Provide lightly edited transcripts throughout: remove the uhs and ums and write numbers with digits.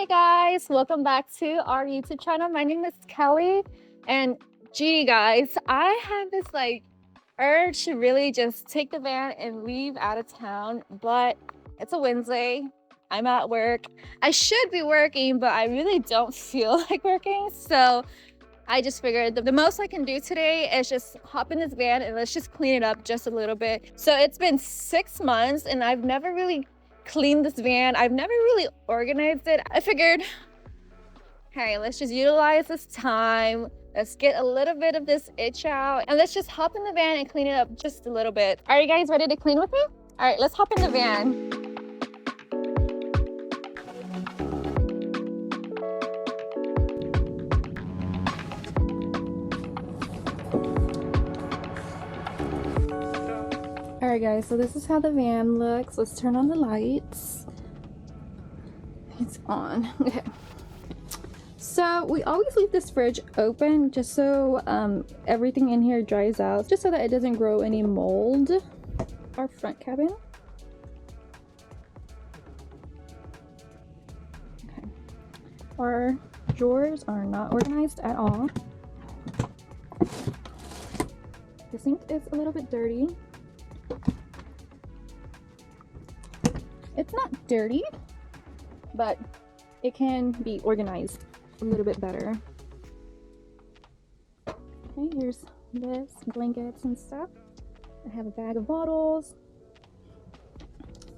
Hey guys, welcome back to our YouTube channel. My name is Kelly, and gee guys, I have this urge to really just take the van and leave out of town, but it's a Wednesday. I'm at work. I should be working, but I really don't feel like working. So I just figured the most I can do today is just hop in this van and let's just clean it up just a little bit. So it's been 6 months and I've never really cleaned this van. I've never really organized it. I figured, hey, let's just utilize this time. Let's get a little bit of this itch out and let's just hop in the van and clean it up just a little bit. Are you guys ready to clean with me? All right, let's hop in the van. Alright guys, so this is how the van looks. Let's turn on the lights. It's on. Okay. So we always leave this fridge open just so everything in here dries out, just so that it doesn't grow any mold. Our front cabin. Okay. Our drawers are not organized at all. The sink is a little bit dirty. It's not dirty, but it can be organized a little bit better. Okay, here's this, blankets and stuff. I have a bag of bottles.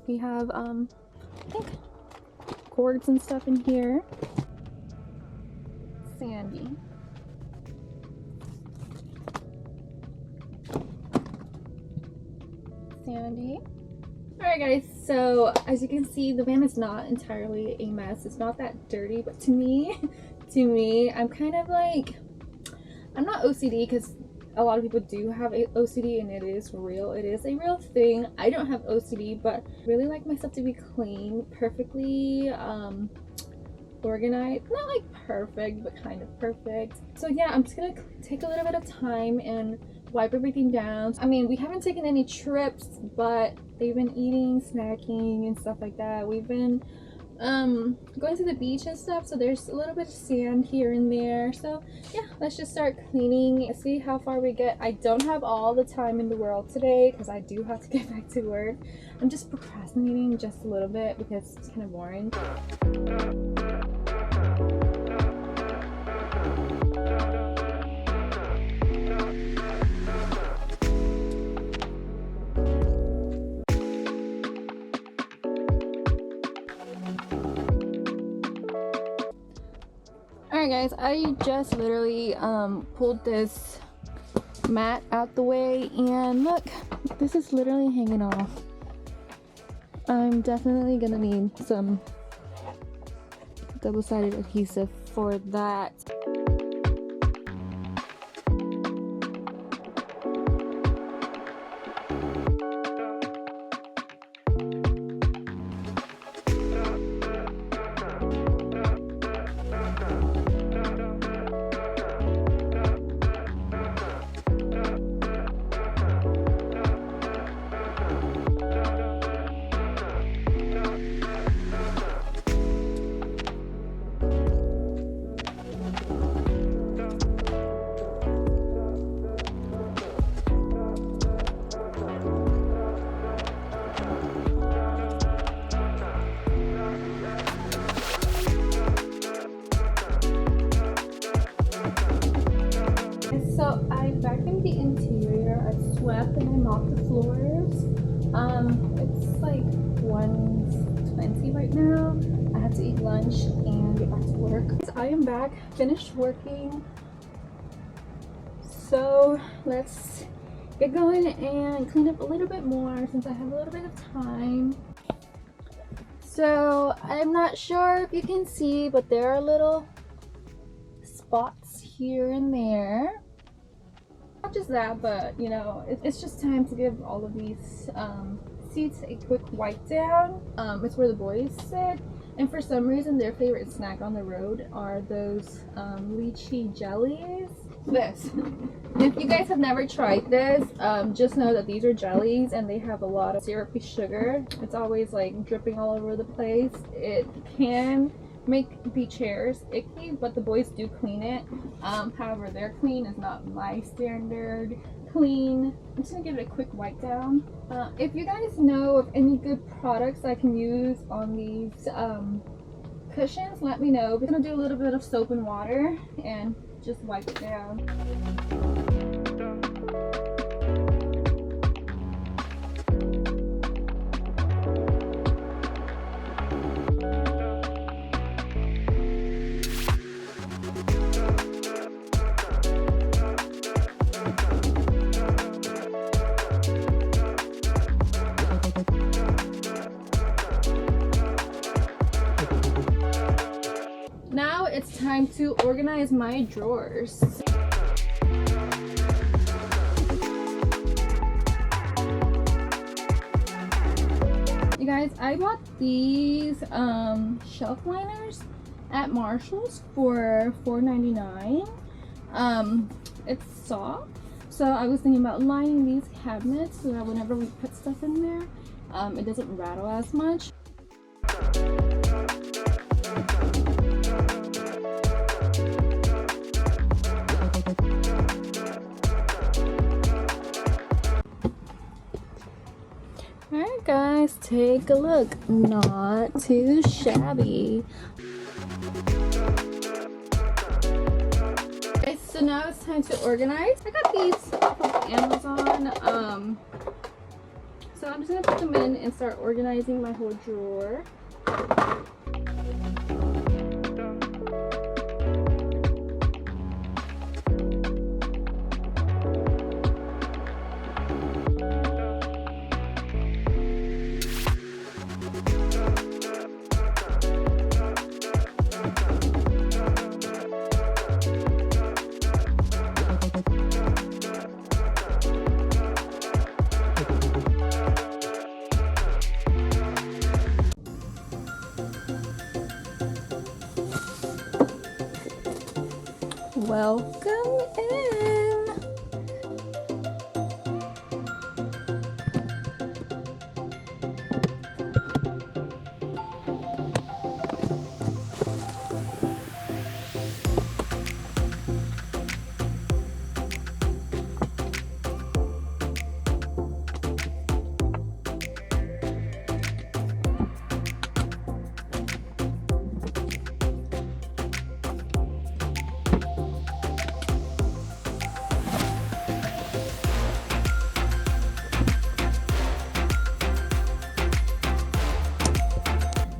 We have, I think, cords and stuff in here. Sandy. Sandy. Alright guys, so as you can see, the van is not entirely a mess. It's not that dirty, but to me, I'm kind of like, I'm not OCD because a lot of people do have OCD and it is real. It is a real thing. I don't have OCD, but I really like myself to be clean, perfectly organized. Not like perfect, but kind of perfect. So yeah, I'm just gonna take a little bit of time and wipe everything down. I mean, we haven't taken any trips, but they've been eating, snacking and stuff like that. We've been going to the beach and stuff, so there's a little bit of sand here and there. So yeah, let's just start cleaning and see how far we get. I don't have all the time in the world today because I do have to get back to work. I'm just procrastinating just a little bit because it's kind of boring. Alright guys, I just literally pulled this mat out the way and look, this is literally hanging off. I'm definitely gonna need some double-sided adhesive for that. So I vacuumed the interior, I swept and I mopped the floors. It's like 1:20 right now. I have to eat lunch and get back to work. I am back, finished working. So let's get going and clean up a little bit more since I have a little bit of time. So I'm not sure if you can see, but there are little spots here and there. Not just that, but you know, it's just time to give all of these seats a quick wipe down. It's where the boys sit, and for some reason their favorite snack on the road are those lychee jellies. This, if you guys have never tried this, just know that these are jellies and they have a lot of syrupy sugar. It's always like dripping all over the place. It can make the chairs icky, but the boys do clean it. However, their clean is not my standard clean. I'm just gonna give it a quick wipe down. If you guys know of any good products I can use on these cushions, let me know. We're gonna do a little bit of soap and water and just wipe it down. Now it's time to organize my drawers. You guys, I bought these shelf liners at Marshall's for $4.99. It's soft, so I was thinking about lining these cabinets so that whenever we put stuff in there, it doesn't rattle as much. Alright guys, take a look. Not too shabby. Okay, so now it's time to organize. I got these off of Amazon. So I'm just gonna put them in and start organizing my whole drawer. Welcome in.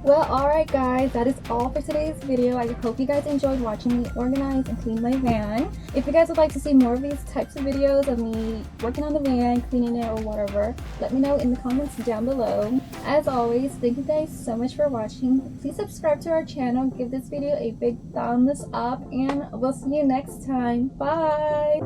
Well, alright guys, that is all for today's video. I hope you guys enjoyed watching me organize and clean my van. If you guys would like to see more of these types of videos of me working on the van, cleaning it or whatever, let me know in the comments down below. As always, thank you guys so much for watching. Please subscribe to our channel, give this video a big thumbs up, and we'll see you next time. Bye!